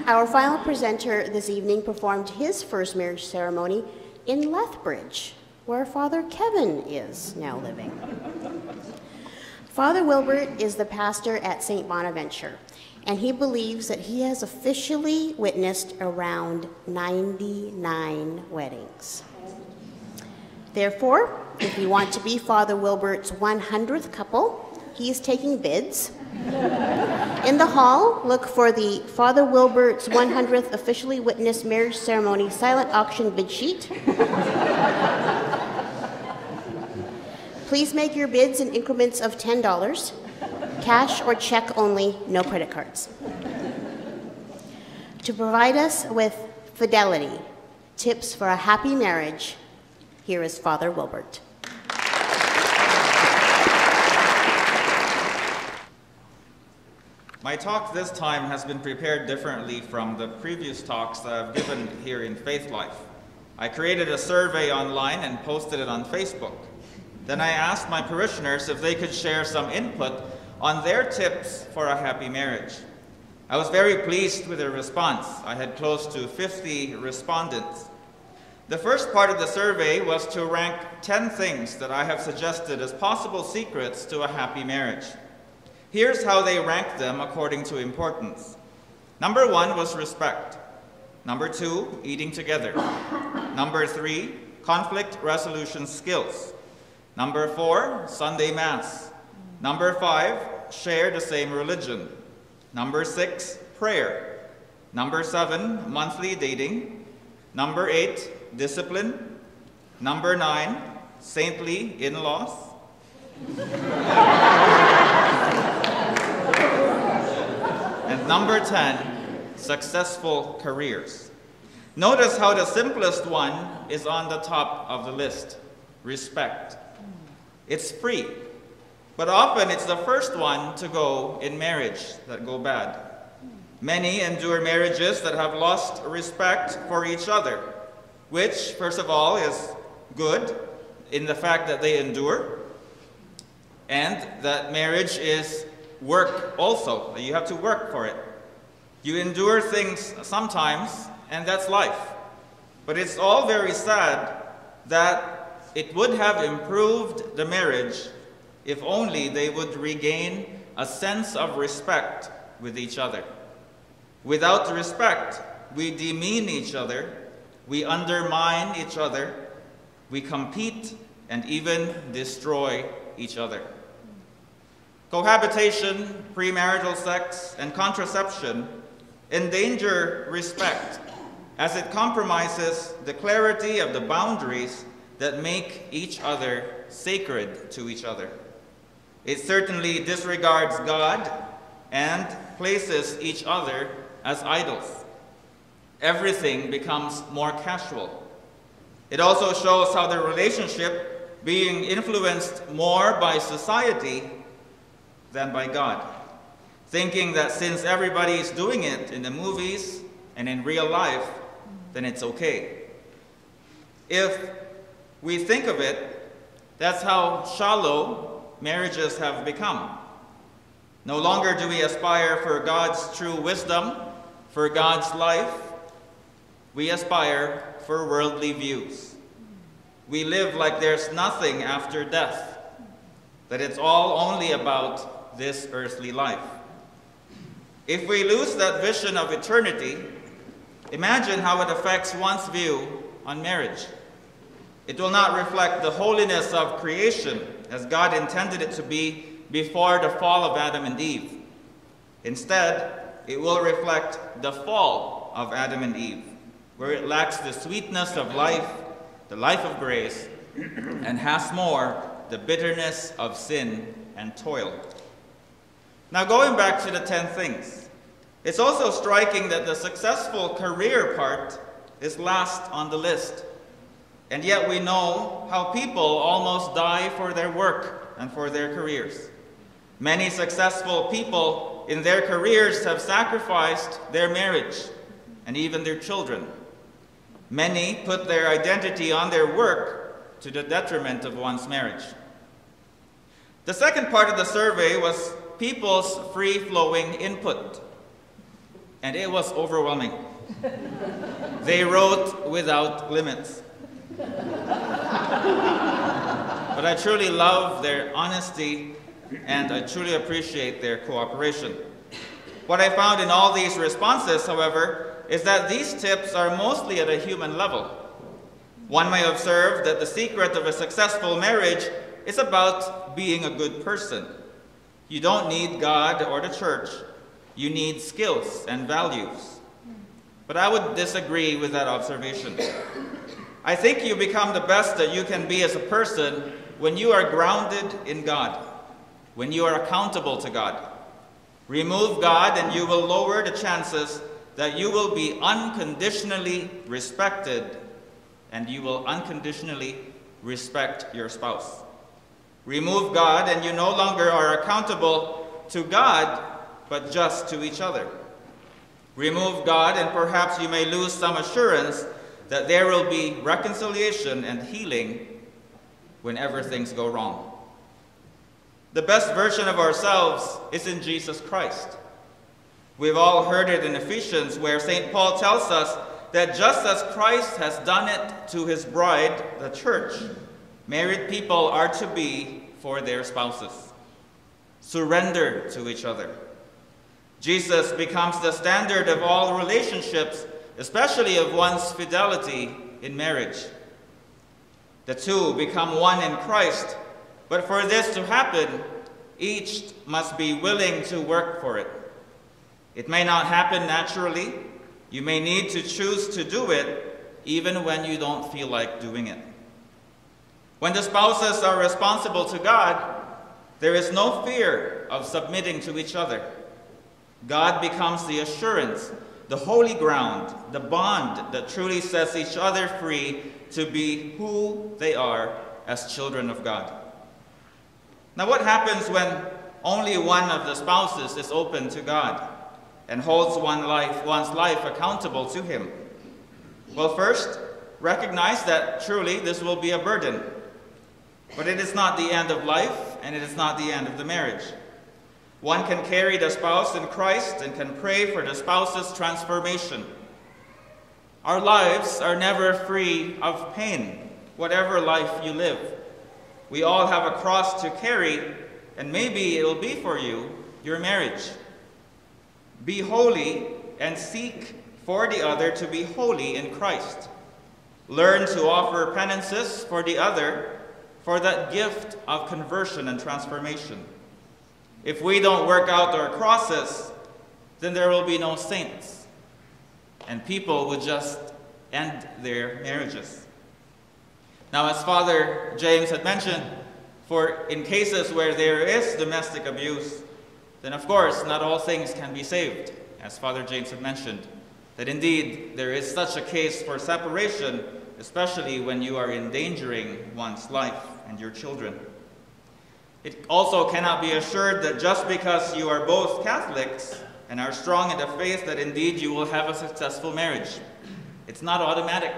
Our final presenter this evening performed his first marriage ceremony in Lethbridge, where Father Kevin is now living. Father Wilbert is the pastor at St. Bonaventure, and he believes that he has officially witnessed around 99 weddings. Therefore, if you want to be Father Wilbert's 100th couple, he is taking bids. In the hall, look for the Father Wilbert's 100th officially witnessed marriage ceremony silent auction bid sheet. Please make your bids in increments of $10, cash or check only, no credit cards. To provide us with fidelity, tips for a happy marriage, here is Father Wilbert. My talk this time has been prepared differently from the previous talks that I've given here in Faith Life. I created a survey online and posted it on Facebook. Then I asked my parishioners if they could share some input on their tips for a happy marriage. I was very pleased with their response. I had close to 50 respondents. The first part of the survey was to rank 10 things that I have suggested as possible secrets to a happy marriage. Here's how they ranked them according to importance. Number 1 was respect. Number 2, eating together. Number 3, conflict resolution skills. Number 4, Sunday Mass. Number 5, share the same religion. Number 6, prayer. Number 7, monthly dating. Number 8, discipline. Number 9, saintly in-laws. And number 10, successful careers. Notice how the simplest one is on the top of the list, respect. It's free, but often it's the first one to go in marriage that go bad. Many endure marriages that have lost respect for each other, which, first of all, is good in the fact that they endure, and that marriage is work also. You have to work for it. You endure things sometimes, and that's life. But it's all very sad that it would have improved the marriage if only they would regain a sense of respect with each other. Without respect, we demean each other, we undermine each other, we compete, and even destroy each other. Cohabitation, premarital sex, and contraception endanger respect as it compromises the clarity of the boundaries that make each other sacred to each other. It certainly disregards God and places each other as idols. Everything becomes more casual. It also shows how the relationship being influenced more by society than by God, thinking that since everybody is doing it in the movies and in real life, then it's okay. If we think of it, that's how shallow marriages have become. No longer do we aspire for God's true wisdom, for God's life. We aspire for worldly views. We live like there's nothing after death, that it's all only about this earthly life. If we lose that vision of eternity, imagine how it affects one's view on marriage. It will not reflect the holiness of creation as God intended it to be before the fall of Adam and Eve. Instead, it will reflect the fall of Adam and Eve, where it lacks the sweetness of life, the life of grace, and has more the bitterness of sin and toil. Now, going back to the 10 things, it's also striking that the successful career part is last on the list. And yet we know how people almost die for their work and for their careers. Many successful people in their careers have sacrificed their marriage and even their children. Many put their identity on their work to the detriment of one's marriage. The second part of the survey was people's free-flowing input. and it was overwhelming. They wrote without limits. But I truly love their honesty, and I truly appreciate their cooperation. What I found in all these responses, however, is that these tips are mostly at a human level. One may observe that the secret of a successful marriage is about being a good person. You don't need God or the church. You need skills and values. But I would disagree with that observation. I think you become the best that you can be as a person when you are grounded in God, when you are accountable to God. Remove God and you will lower the chances that you will be unconditionally respected, and you will unconditionally respect your spouse. Remove God and you no longer are accountable to God, but just to each other. Remove God and perhaps you may lose some assurance that there will be reconciliation and healing whenever things go wrong. The best version of ourselves is in Jesus Christ. We've all heard it in Ephesians, where St. Paul tells us that just as Christ has done it to his bride, the church, married people are to be for their spouses. Surrender to each other. Jesus becomes the standard of all relationships, especially of one's fidelity in marriage. The two become one in Christ, but for this to happen, each must be willing to work for it. It may not happen naturally. You may need to choose to do it even when you don't feel like doing it. When the spouses are responsible to God, there is no fear of submitting to each other. God becomes the assurance, the holy ground, the bond that truly sets each other free to be who they are as children of God. Now, what happens when only one of the spouses is open to God and holds one's life accountable to him? Well, first, recognize that truly this will be a burden. But it is not the end of life, and it is not the end of the marriage. One can carry the spouse in Christ and can pray for the spouse's transformation. Our lives are never free of pain, whatever life you live. We all have a cross to carry, and maybe it will be for you, your marriage. Be holy and seek for the other to be holy in Christ. Learn to offer penances for the other for that gift of conversion and transformation. If we don't work out our crosses, then there will be no saints, and people would just end their marriages. Now, as Father James had mentioned, for in cases where there is domestic abuse, then of course not all things can be saved, as Father James had mentioned, that indeed there is such a case for separation, especially when you are endangering one's life and your children. It also cannot be assured that just because you are both Catholics and are strong in the faith that indeed you will have a successful marriage. It's not automatic.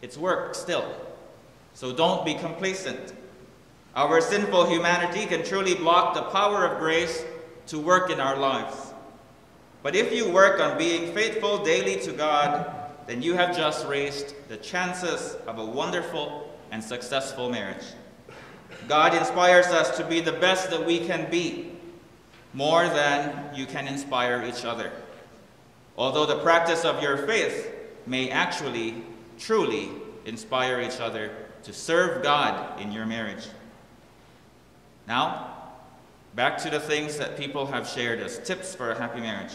It's work still. So don't be complacent. Our sinful humanity can truly block the power of grace to work in our lives. But if you work on being faithful daily to God, then you have just raised the chances of a wonderful and successful marriage. God inspires us to be the best that we can be, more than you can inspire each other. Although the practice of your faith may actually, truly inspire each other to serve God in your marriage. Now, back to the things that people have shared as tips for a happy marriage.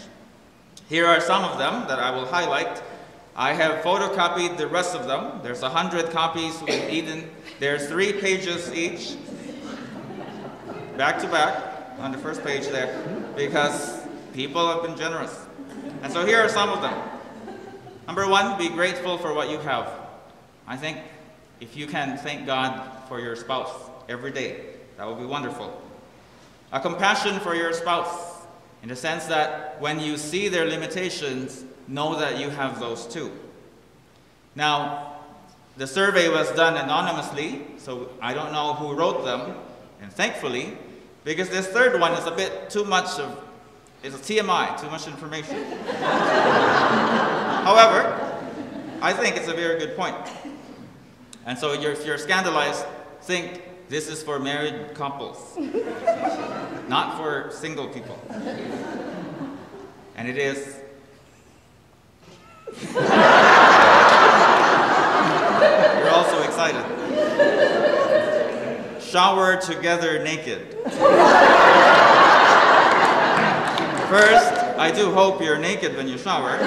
Here are some of them that I will highlight. I have photocopied the rest of them. There's 100 copies with Eden. There's 3 pages each, back to back, on the first page there, because people have been generous. And so here are some of them. Number 1, be grateful for what you have. I think if you can thank God for your spouse every day, that would be wonderful. A compassion for your spouse, in the sense that when you see their limitations, know that you have those too. Now, the survey was done anonymously, so I don't know who wrote them, and thankfully, because this third one is a bit too much of It's a TMI, too much information. However, I think it's a very good point. And so if you're scandalized, think this is for married couples, not for single people. And it is. You're also excited. Shower together naked. First, I do hope you're naked when you shower.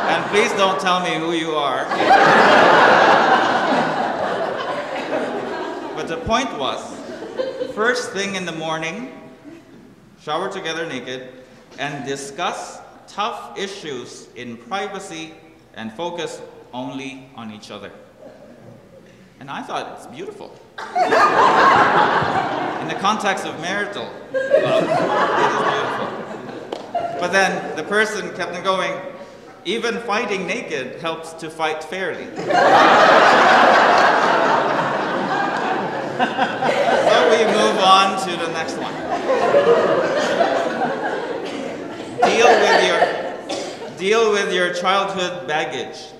And please don't tell me who you are. But the point was, first thing in the morning, shower together naked, and discuss tough issues in privacy and focus only on each other. And I thought it's beautiful. In the context of marital love, it is beautiful. But then the person kept on going, even fighting naked helps to fight fairly. So we move on to the next one. Deal with your childhood baggage.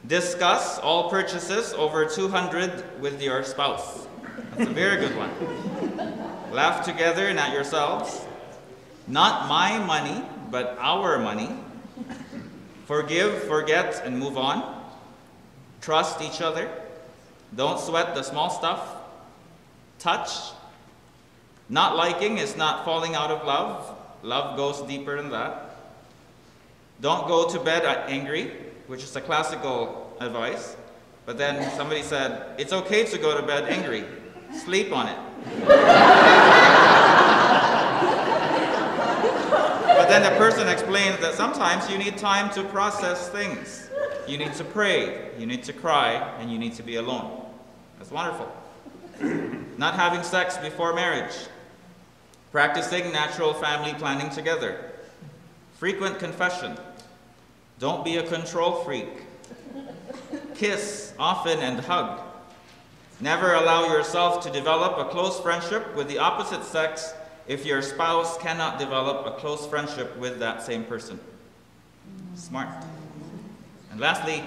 Discuss all purchases over 200 with your spouse. That's a very good one. Laugh together and at yourselves. Not my money, but our money. Forgive, forget, and move on. Trust each other. Don't sweat the small stuff. Touch. Not liking is not falling out of love. Love goes deeper than that. Don't go to bed angry, which is a classical advice. But then somebody said, it's okay to go to bed angry. Sleep on it. But then the person explained that sometimes you need time to process things. You need to pray, you need to cry, and you need to be alone. That's wonderful. Not having sex before marriage. Practicing natural family planning together. Frequent confession. Don't be a control freak. Kiss often and hug. Never allow yourself to develop a close friendship with the opposite sex if your spouse cannot develop a close friendship with that same person. Smart. And lastly,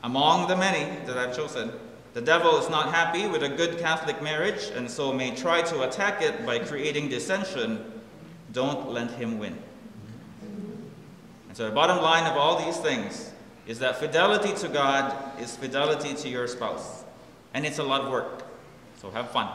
among the many that I've chosen, the devil is not happy with a good Catholic marriage and so may try to attack it by creating dissension. Don't let him win. And so the bottom line of all these things is that fidelity to God is fidelity to your spouse. And it's a lot of work. So have fun.